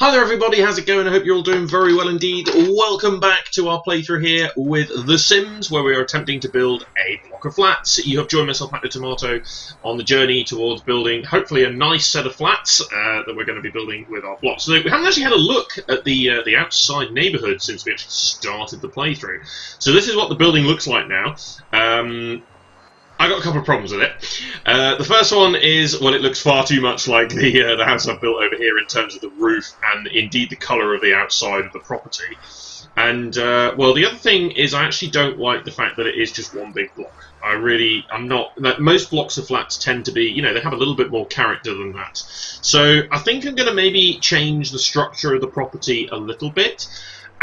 Hi there everybody, how's it going? I hope you're all doing very well indeed. Welcome back to our playthrough here with The Sims, where we are attempting to build a block of flats. You have joined myself, Matt the Tomato, on the journey towards building, hopefully, a nice set of flats that we're going to be building with our blocks. So we haven't actually had a look at the outside neighbourhood since we actually started the playthrough. So this is what the building looks like now. I got a couple of problems with it. The first one is, well, it looks far too much like the house I've built over here in terms of the roof and indeed the colour of the outside of the property. And, well, the other thing is I actually don't like the fact that it is just one big block. I'm not... Most blocks of flats tend to be, you know, they have a little bit more character than that. So I think I'm going to maybe change the structure of the property a little bit.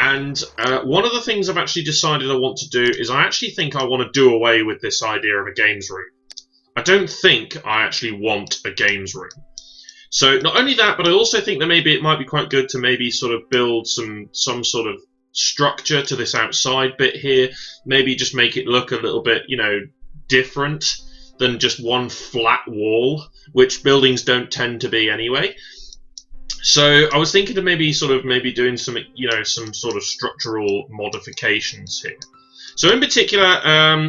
And one of the things I've actually decided I want to do is I actually think I want to do away with this idea of a games room. I don't think I actually want a games room. So not only that, but I also think that maybe it might be quite good to maybe sort of build some sort of structure to this outside bit here. Maybe just make it look a little bit, you know, different than just one flat wall, which buildings don't tend to be anyway. So I was thinking of maybe doing some, you know, some sort of structural modifications here. So in particular,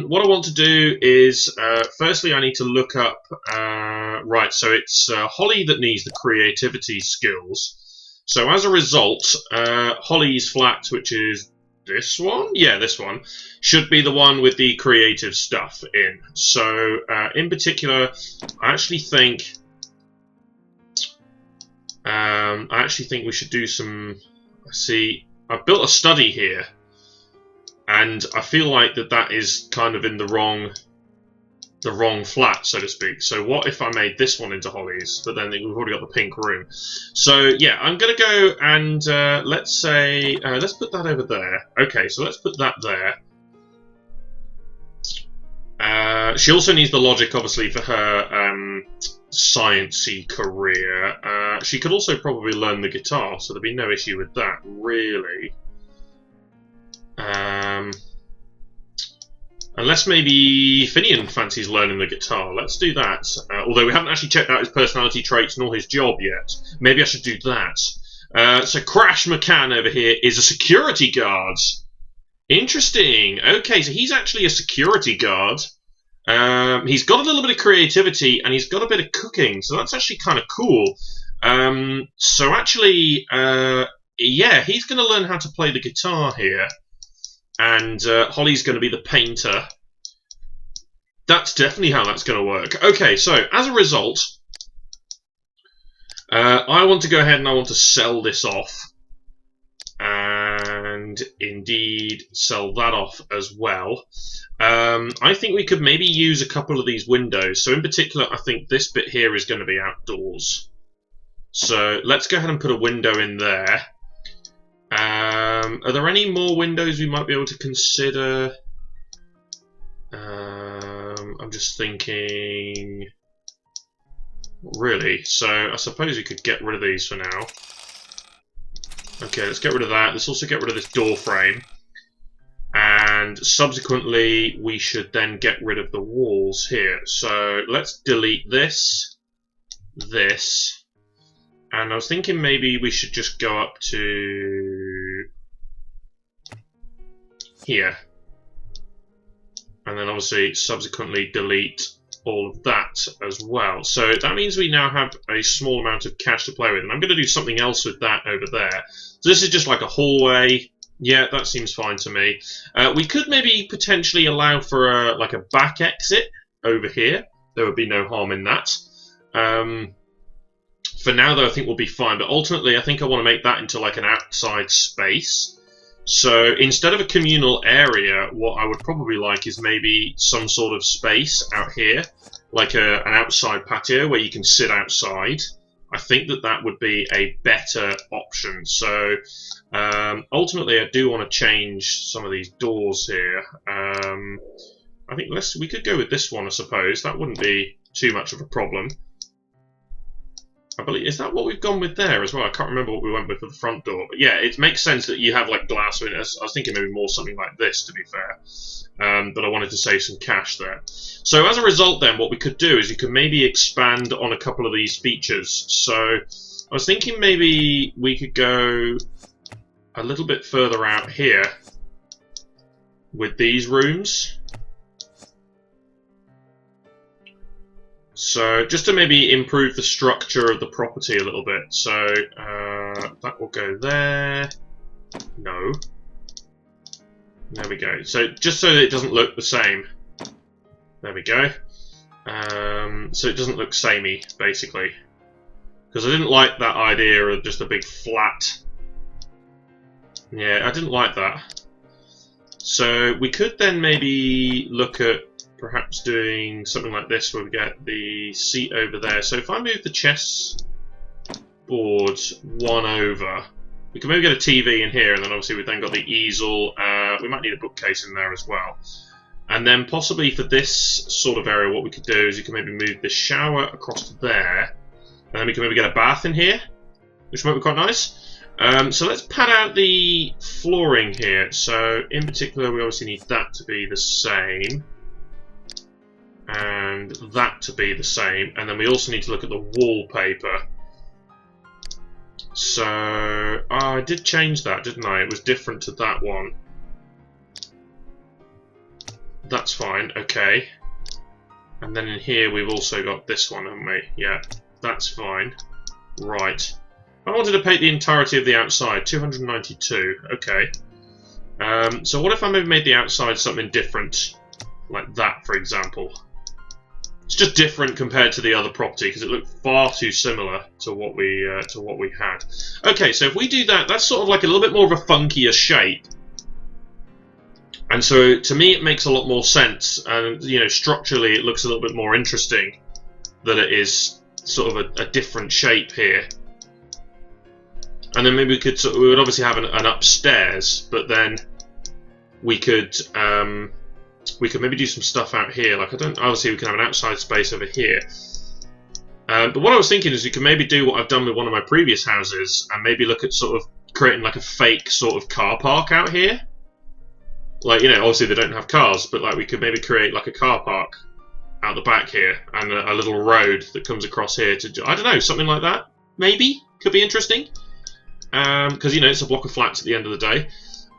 what I want to do is, firstly, I need to look up, right, so it's Holly that needs the creativity skills. So as a result, Holly's flat, which is this one? Yeah, this one, should be the one with the creative stuff in. So in particular, I actually think we should do some... See, I've built a study here, and I feel like that is kind of in the wrong flat, so to speak. So what if I made this one into Holly's, but then we've already got the pink room. So yeah, I'm going to go and let's say, let's put that over there. Okay, so let's put that there. She also needs the logic, obviously, for her science-y career. She could also probably learn the guitar, so there'd be no issue with that, really. Unless maybe Finian fancies learning the guitar. Let's do that. Although we haven't actually checked out his personality traits nor his job yet. Maybe I should do that. So Crash McCann over here is a security guard. Interesting. Okay, so he's actually a security guard. He's got a little bit of creativity and he's got a bit of cooking, so that's actually kind of cool. So actually, yeah, he's going to learn how to play the guitar here, and Holly's going to be the painter. That's definitely how that's going to work. Okay, so as a result, I want to go ahead and I want to sell this off. And indeed sell that off as well. I think we could maybe use a couple of these windows. So in particular, I think this bit here is going to be outdoors. So let's go ahead and put a window in there. Are there any more windows we might be able to consider? I'm just thinking... Really? So I suppose we could get rid of these for now. Okay, let's get rid of that. Let's also get rid of this door frame. And subsequently, we should then get rid of the walls here. So let's delete this, this. And I was thinking maybe we should just go up to here. And then obviously subsequently delete all of that as well. So that means we now have a small amount of cash to play with, and I'm going to do something else with that over there. So this is just like a hallway. Yeah, that seems fine to me. We could maybe potentially allow for like a back exit over here. There would be no harm in that. For now, though, I think we'll be fine. But ultimately, I think I want to make that into like an outside space. So instead of a communal area, what I would probably like is maybe some sort of space out here, like an outside patio where you can sit outside. I think that would be a better option. So ultimately, I do want to change some of these doors here. I think we could go with this one, I suppose. That wouldn't be too much of a problem. I believe, is that what we've gone with there as well? I can't remember what we went with for the front door. But yeah, it makes sense that you have like glass in it. I was thinking maybe more something like this, to be fair. But I wanted to save some cash there. So as a result then, what we could do is you could maybe expand on a couple of these features. So I was thinking maybe we could go a little bit further out here with these rooms. So, just to maybe improve the structure of the property a little bit. So, that will go there. No. There we go. So, just so that it doesn't look the same. There we go. So it doesn't look samey, basically. Because I didn't like that idea of just a big flat. Yeah, I didn't like that. So we could then maybe look at perhaps doing something like this where we get the seat over there. So if I move the chess board one over, we can maybe get a TV in here, and then obviously we've then got the easel. We might need a bookcase in there as well. And then possibly for this sort of area, what we could do is you can maybe move the shower across to there. And then we can maybe get a bath in here, which might be quite nice. So let's pad out the flooring here. So in particular, we obviously need that to be the same. And that to be the same. And then we also need to look at the wallpaper. So, oh, I did change that, didn't I? It was different to that one. That's fine, okay. And then in here we've also got this one, haven't we? Yeah, that's fine. Right. I wanted to paint the entirety of the outside, 292, okay. So what if I maybe made the outside something different, like that, for example? It's just different compared to the other property because it looked far too similar to what we had. Okay, so if we do that, that's sort of like a little bit more of a funkier shape. And so, to me, it makes a lot more sense, and you know, structurally, it looks a little bit more interesting that it is sort of a different shape here. And then maybe we would obviously have an upstairs, but then we could maybe do some stuff out here. Like obviously we can have an outside space over here. But what I was thinking is you can maybe do what I've done with one of my previous houses, and maybe look at sort of creating like a fake sort of car park out here. Like, you know, obviously they don't have cars, but like we could maybe create like a car park out the back here, and a little road that comes across here to, I don't know, something like that. Maybe could be interesting, because you know it's a block of flats at the end of the day.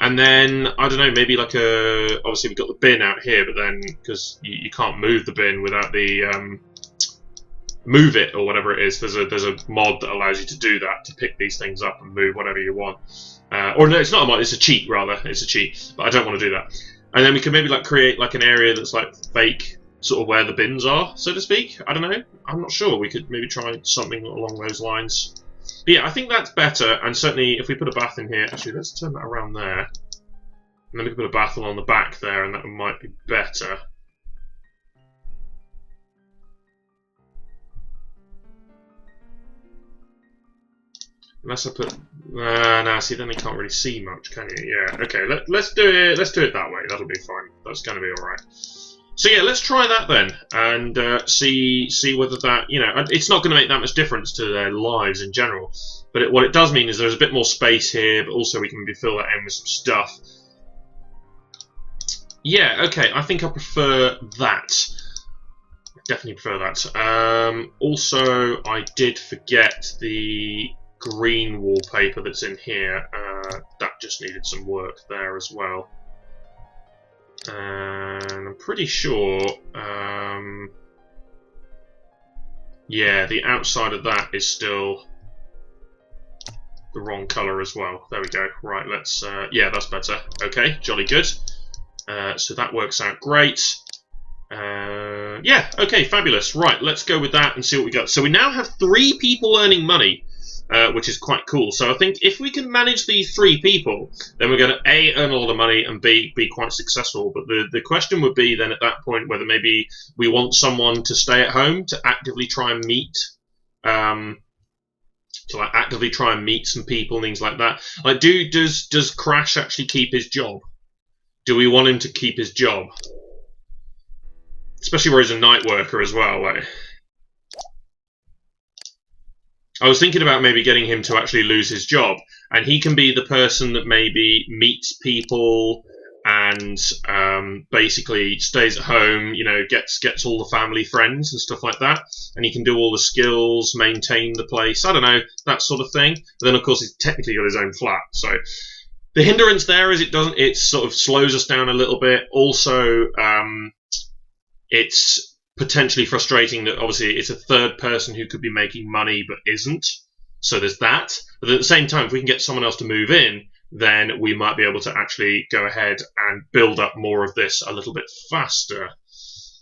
And then I don't know, maybe like obviously we've got the bin out here, but then because you can't move the bin without the move it or whatever it is. There's a mod that allows you to do that, to pick these things up and move whatever you want. Or no, it's not a mod, it's a cheat rather. It's a cheat, but I don't want to do that. And then we can maybe like create like an area that's like fake, sort of where the bins are, so to speak. I don't know. I'm not sure. We could maybe try something along those lines. But yeah, I think that's better. And certainly, if we put a bath in here, actually, let's turn that around there. And then we can put a bath along the back there, and that might be better. Unless I put, nah, see, then you can't really see much, can you? Yeah, okay, let's do it. Let's do it that way. That'll be fine. That's going to be all right. So yeah, let's try that then, and see whether that, you know, it's not going to make that much difference to their lives in general. But what it does mean is there's a bit more space here, but also we can maybe fill that in with some stuff. Yeah, okay, I think I prefer that. Definitely prefer that. Also, I did forget the green wallpaper that's in here. That just needed some work there as well. And I'm pretty sure, yeah, the outside of that is still the wrong colour as well. There we go. Right, let's, yeah, that's better. Okay, jolly good. So that works out great. Yeah, okay, fabulous. Right, let's go with that and see what we got. So we now have 3 people earning money, which is quite cool. So I think if we can manage these 3 people, then we're going to A, earn a lot of money, and B, be quite successful. But the question would be then at that point whether maybe we want someone to stay at home to actively try and meet, some people and things like that. Like, does Crash actually keep his job? Do we want him to keep his job? Especially where he's a night worker as well. Like, I was thinking about maybe getting him to actually lose his job, and he can be the person that maybe meets people and basically stays at home, you know, gets all the family friends and stuff like that, and he can do all the skills, maintain the place, I don't know, that sort of thing. But then of course he's technically got his own flat, so the hindrance there is it sort of slows us down a little bit. Also, it's potentially frustrating that obviously it's a third person who could be making money but isn't. So there's that. But at the same time, if we can get someone else to move in, then we might be able to actually go ahead and build up more of this a little bit faster.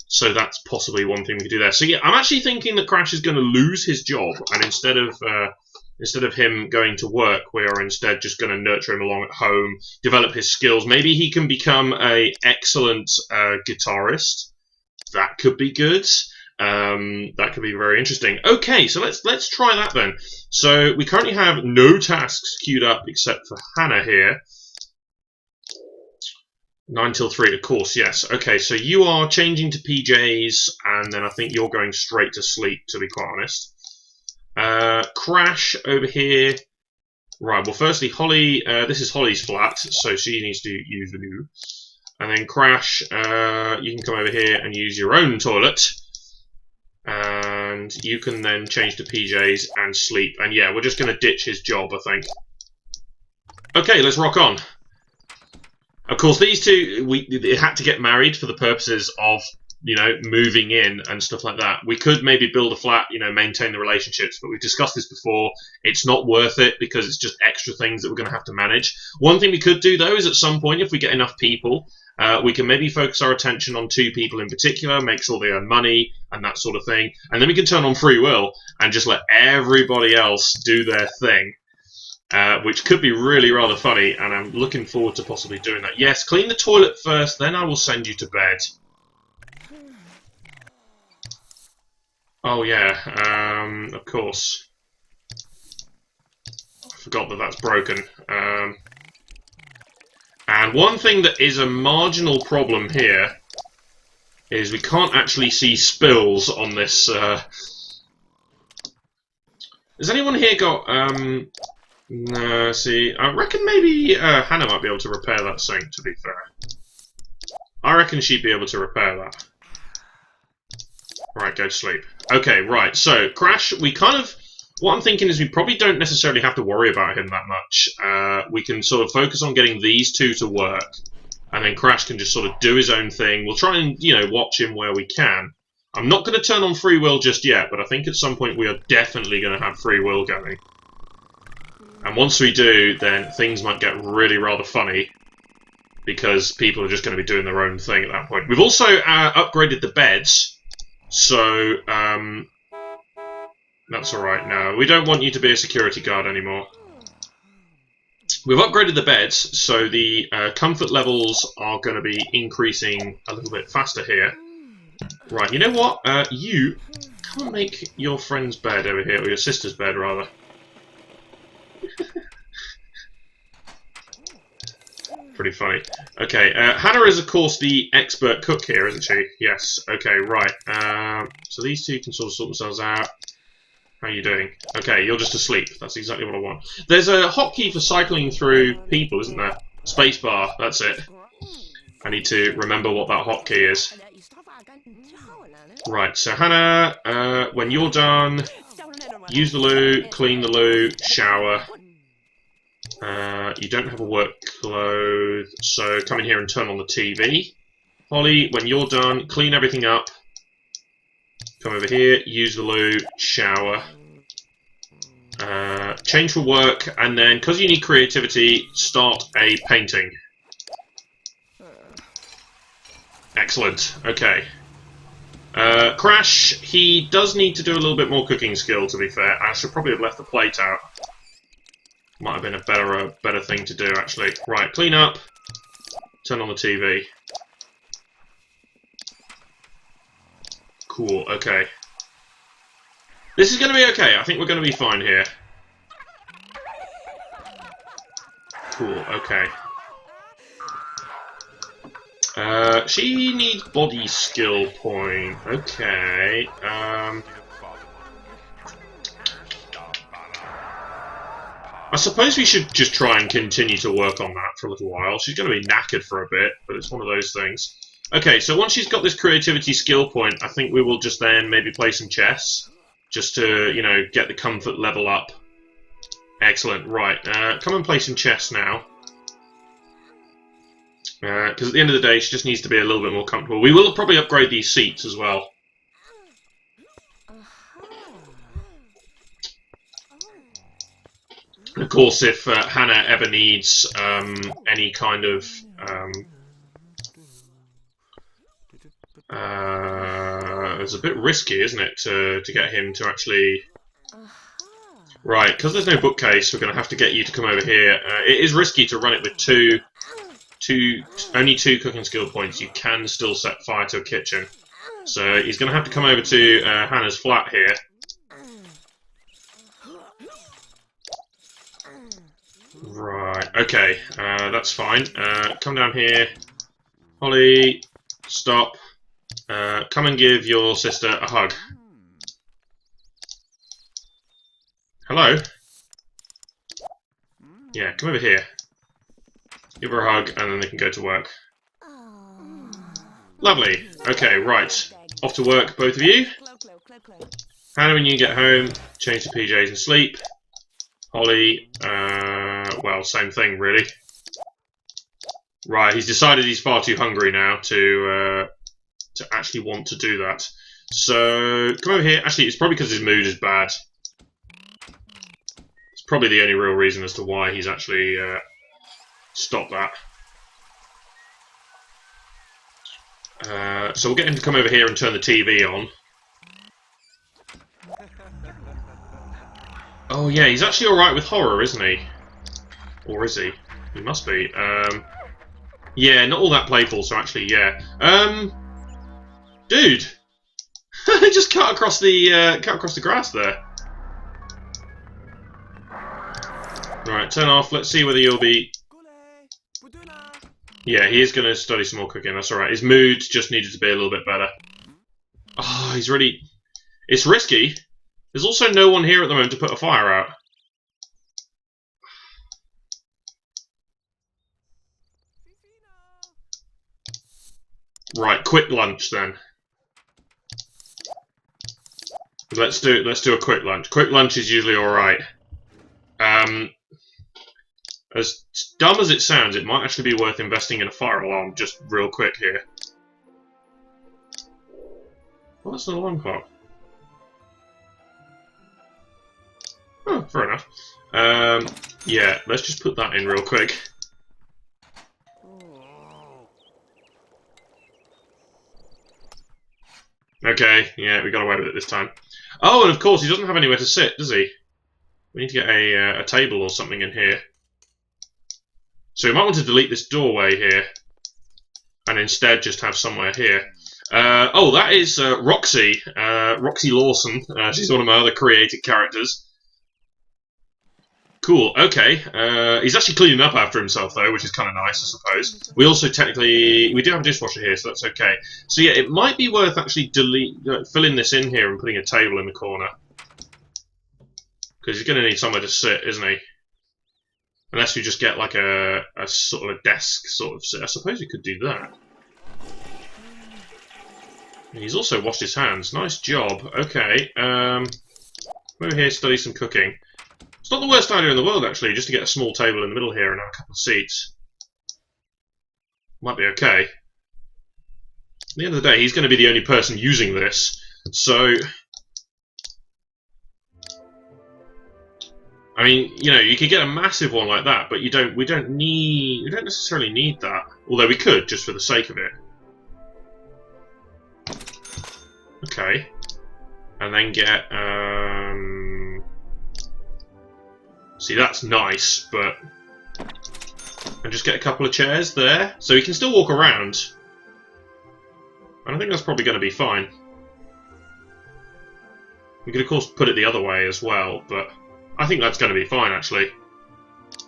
So that's possibly one thing we could do there. So yeah, I'm actually thinking that Crash is going to lose his job, and instead of him going to work, we are instead just going to nurture him along at home, develop his skills. Maybe he can become an excellent guitarist. That could be good. That could be very interesting. Okay, so let's try that then. So we currently have no tasks queued up except for Hannah here. 9 till 3, of course, yes. Okay, so you are changing to PJs, and then I think you're going straight to sleep, to be quite honest. Crash over here. Right, well, firstly, Holly, this is Holly's flat, so she needs to use the loo. And then Crash, you can come over here and use your own toilet. And you can then change to PJs and sleep. And yeah, we're just going to ditch his job, I think. Okay, let's rock on. Of course, these two, they had to get married for the purposes of, you know, moving in and stuff like that. We could maybe build a flat, you know, maintain the relationships, but we've discussed this before. It's not worth it because it's just extra things that we're going to have to manage. One thing we could do, though, is at some point, if we get enough people, we can maybe focus our attention on 2 people in particular, make sure they earn money and that sort of thing, and then we can turn on free will and just let everybody else do their thing, which could be really rather funny, and I'm looking forward to possibly doing that. Yes, clean the toilet first, then I will send you to bed. Oh yeah, of course. I forgot that that's broken. And one thing that is a marginal problem here is we can't actually see spills on this. Has anyone here got... no, see, I reckon maybe Hannah might be able to repair that sink, to be fair. I reckon she'd be able to repair that. Right, go to sleep. Okay, right, so Crash, we kind of... What I'm thinking is we probably don't necessarily have to worry about him that much. We can sort of focus on getting these 2 to work, and then Crash can just sort of do his own thing. We'll try and, you know, watch him where we can. I'm not going to turn on free will just yet, but I think at some point we are definitely going to have free will going. And once we do, then things might get really rather funny, because people are just going to be doing their own thing at that point. We've also upgraded the beds, so... that's alright now. We don't want you to be a security guard anymore. We've upgraded the beds, so the comfort levels are going to be increasing a little bit faster here. Right, you know what? You, come and make your friend's bed over here, or your sister's bed, rather. Pretty funny. Okay, Hannah is, of course, the expert cook here, isn't she? Yes, okay, right. So these 2 can sort of sort themselves out. How are you doing? Okay, you're just asleep. That's exactly what I want. There's a hotkey for cycling through people, isn't there? Spacebar, that's it. I need to remember what that hotkey is. Right, so Hannah, when you're done, use the loo, clean the loo, shower. You don't have a work clothes, so come in here and turn on the TV. Holly, when you're done, clean everything up. Come over here, use the loo, shower, change for work, and then, because you need creativity, start a painting. Excellent, okay. Crash, he does need to do a little bit more cooking skill, to be fair. I should probably have left the plate out. Might have been a better thing to do, actually. Right, clean up, turn on the TV. Cool, okay. This is going to be okay. I think we're going to be fine here. Cool, okay. She needs body skill point. Okay. I suppose we should just try and continue to work on that for a little while. She's going to be knackered for a bit, but it's one of those things. Okay, so once she's got this creativity skill point, I think we will just then maybe play some chess, just to, you know, get the comfort level up. Excellent, right, come and play some chess now. Because at the end of the day, she just needs to be a little bit more comfortable. We will probably upgrade these seats as well. And of course, if Hannah ever needs any kind of... it's a bit risky, isn't it, to get him to actually... Right, because there's no bookcase, we're going to have to get you to come over here. It is risky to run it with only two cooking skill points. You can still set fire to a kitchen. So he's going to have to come over to Hannah's flat here. Right, okay, that's fine. Come down here. Holly, stop. Come and give your sister a hug. Hello? Yeah, come over here. Give her a hug, and then they can go to work. Lovely. Okay, right. Off to work, both of you. Hannah, when you get home, change to PJs and sleep. Holly, well, same thing, really. Right, he's decided he's far too hungry now to actually want to do that. So, come over here. Actually, it's probably because his mood is bad. It's probably the only real reason as to why he's actually stopped that. So we'll get him to come over here and turn the TV on. Oh yeah, he's actually alright with horror, isn't he? Or is he? He must be. Yeah, not all that playful, so actually, yeah. Dude! Just cut across the grass there. Right, turn off. Let's see whether you'll be... Yeah, he is going to study some more cooking. That's alright. His mood just needed to be a little bit better. Oh, he's really... It's risky. There's also no one here at the moment to put a fire out. Right, quick lunch then. Let's do a quick lunch. Quick lunch is usually alright. As dumb as it sounds, it might actually be worth investing in a fire alarm just real quick here. Well, that's an alarm clock. Oh, fair enough. Yeah, let's just put that in real quick. Okay, yeah, we got away with it this time. Oh, and of course, he doesn't have anywhere to sit, does he? We need to get a table or something in here. So we might want to delete this doorway here, and instead just have somewhere here. Oh, that is Roxy. Roxy Lawson. She's one of my other created characters. Cool, okay. He's actually cleaning up after himself, though, which is kind of nice, I suppose. We also technically... We do have a dishwasher here, so that's okay. So yeah, it might be worth actually filling this in here and putting a table in the corner. Because he's going to need somewhere to sit, isn't he? Unless we just get like a sort of a desk sort of sit. I suppose we could do that. And he's also washed his hands. Nice job. Okay. Over here, study some cooking. It's not the worst idea in the world, actually, just to get a small table in the middle here and have a couple of seats. Might be okay. At the end of the day, he's going to be the only person using this, so... I mean, you know, you could get a massive one like that, but we don't necessarily need that. Although we could, just for the sake of it. Okay. And then get, see, that's nice, but... And just get a couple of chairs there, so he can still walk around. And I think that's probably going to be fine. We could, of course, put it the other way as well, but... I think that's going to be fine, actually.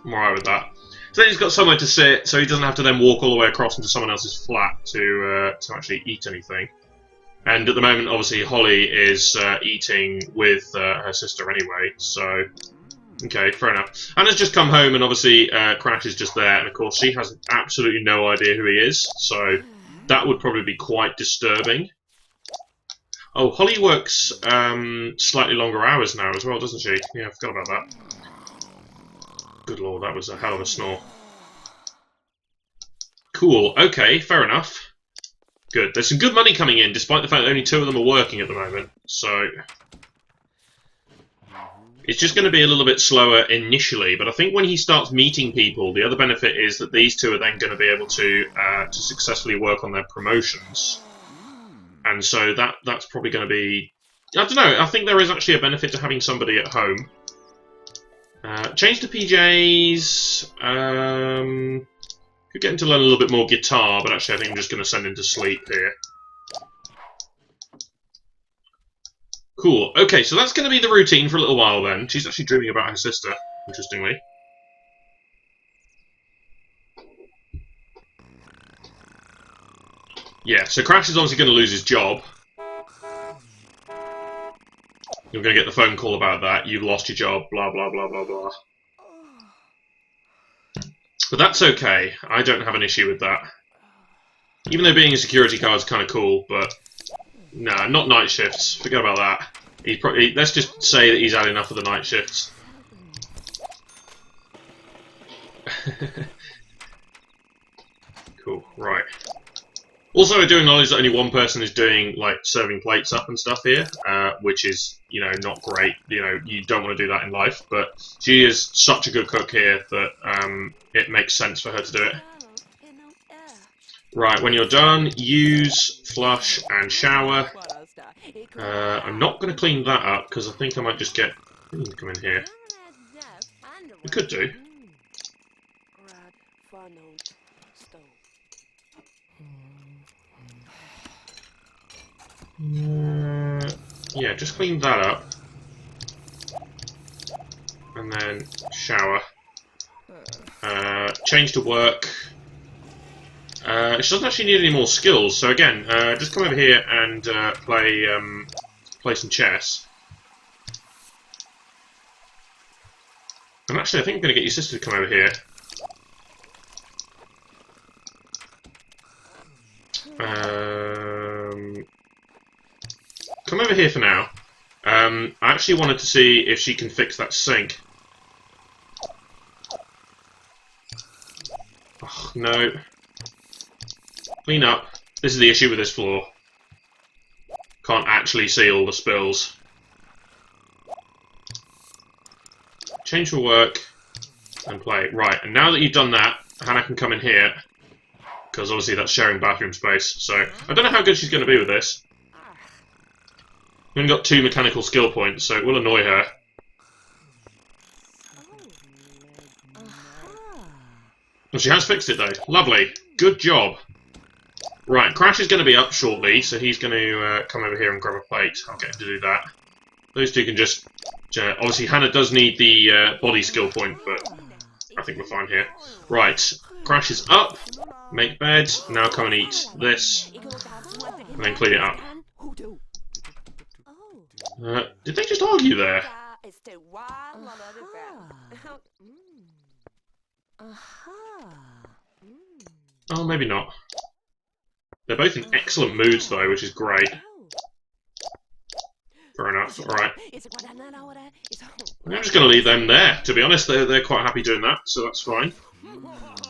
I'm alright with that. So then he's got somewhere to sit, so he doesn't have to then walk all the way across into someone else's flat to actually eat anything. And at the moment, obviously, Holly is eating with her sister anyway, so Okay, fair enough. Hannah's just come home, and obviously Crash is just there, and of course she has absolutely no idea who he is, so that would probably be quite disturbing. Oh, Holly works slightly longer hours now as well, doesn't she? Yeah, I forgot about that. Good lord, that was a hell of a snore. Cool, okay, fair enough. Good. There's some good money coming in, despite the fact that only 2 of them are working at the moment, so it's just going to be a little bit slower initially, but I think when he starts meeting people, the other benefit is that these 2 are then going to be able to successfully work on their promotions. And so that's probably going to be... I don't know, I think there is actually a benefit to having somebody at home. Change to PJs... could get him to learn a little bit more guitar, but actually I think I'm just going to send him to sleep here. Cool. Okay, so that's going to be the routine for a little while then. She's actually dreaming about her sister, interestingly. Yeah, so Crash is obviously going to lose his job. You're going to get the phone call about that. You've lost your job, blah, blah, blah, blah, blah. But that's okay. I don't have an issue with that. Even though being a security guard is kind of cool, but... Nah, not night shifts. Forget about that. He's probably, let's just say that he's had enough of the night shifts. Cool, right. Also, I do acknowledge that only one person is doing, like, serving plates up and stuff here, which is, you know, not great. You know, you don't want to do that in life, but she is such a good cook here that it makes sense for her to do it. Right, when you're done, use, flush, and shower. I'm not going to clean that up, because I think I might just get... come in here. We could do. Yeah, just clean that up. And then shower. Change to work. She doesn't actually need any more skills, so again, just come over here and play some chess. And actually, I think I'm going to get your sister to come over here. Come over here for now. I actually wanted to see if she can fix that sink. Oh, no. Clean up. This is the issue with this floor. Can't actually see all the spills. Change for work and play. Right, and now that you've done that, Hannah can come in here. Because obviously that's sharing bathroom space. So, I don't know how good she's going to be with this. We've only got 2 mechanical skill points, so it will annoy her. Well, she has fixed it though. Lovely. Good job. Right, Crash is going to be up shortly, so he's going to come over here and grab a plate. I'll get him to do that. Those 2 can just... obviously, Hannah does need the body skill point, but I think we're fine here. Right, Crash is up. Make bed. Now come and eat this. And then clean it up. Did they just argue there? Oh, maybe not. They're both in excellent moods, though, which is great. Fair enough, alright. I'm just going to leave them there. To be honest, they're quite happy doing that, so that's fine.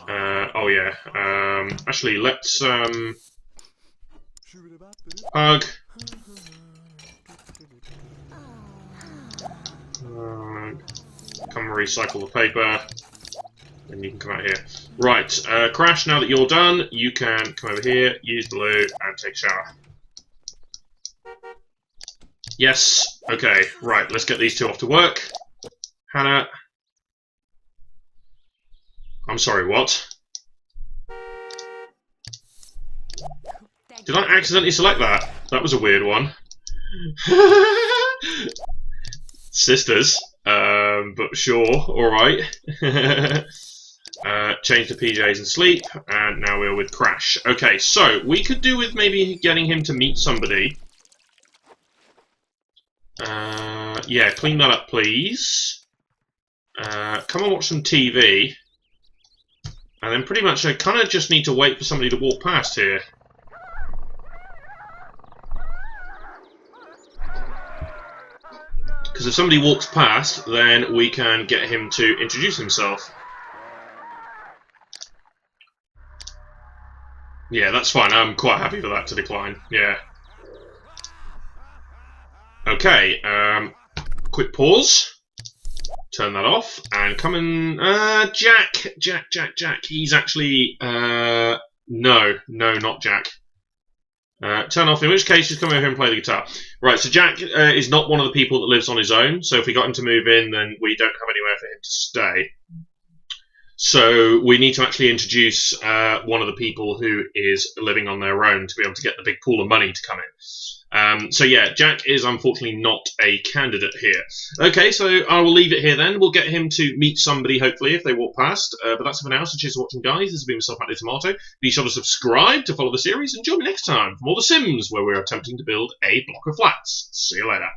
Oh yeah. Actually, let's hug. Come recycle the paper. And you can come out here. Right, Crash, now that you're done, you can come over here, use the loo, and take a shower. Yes, okay, right, let's get these 2 off to work. Hannah. I'm sorry, what? Did I accidentally select that? That was a weird one. Sisters. But sure, alright. Change to PJs and sleep, and now we're with Crash. Okay, so we could do with maybe getting him to meet somebody. Yeah, clean that up, please. come and watch some TV. And then pretty much I kind of just need to wait for somebody to walk past here. Because if somebody walks past, then we can get him to introduce himself. Yeah, that's fine. I'm quite happy for that to decline. Yeah. Okay, quick pause. Turn that off, and come in, Jack. He's actually, no, not Jack. Turn off, in which case just come over here and play the guitar. Right, so Jack is not one of the people that lives on his own, so if we got him to move in, then we don't have anywhere for him to stay. So we need to actually introduce one of the people who is living on their own to be able to get the big pool of money to come in. So yeah, Jack is unfortunately not a candidate here. Okay, so I will leave it here then. We'll get him to meet somebody, hopefully, if they walk past. But that's it for now, so cheers for watching, guys. This has been myself, Matty Tomato. Be sure to subscribe to follow the series, and join me next time for more The Sims, where we're attempting to build a block of flats. See you later.